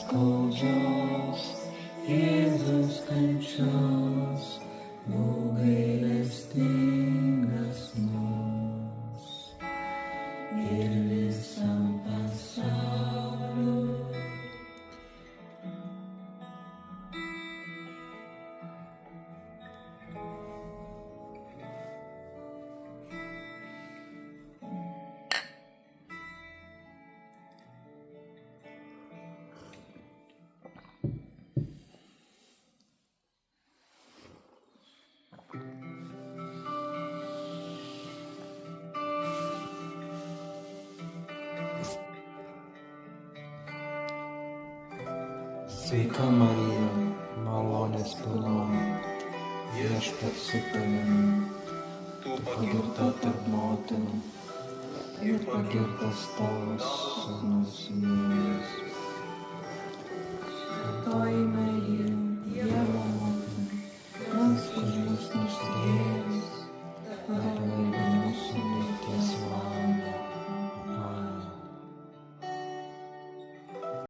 skaudžios Jėzus kančios, būk gailestingas mums ir visam pasauliui. Sveika Marija, malonės pilna, Viešpats su tavimi, tu pagirta tarp moterų ir pagirtas tavo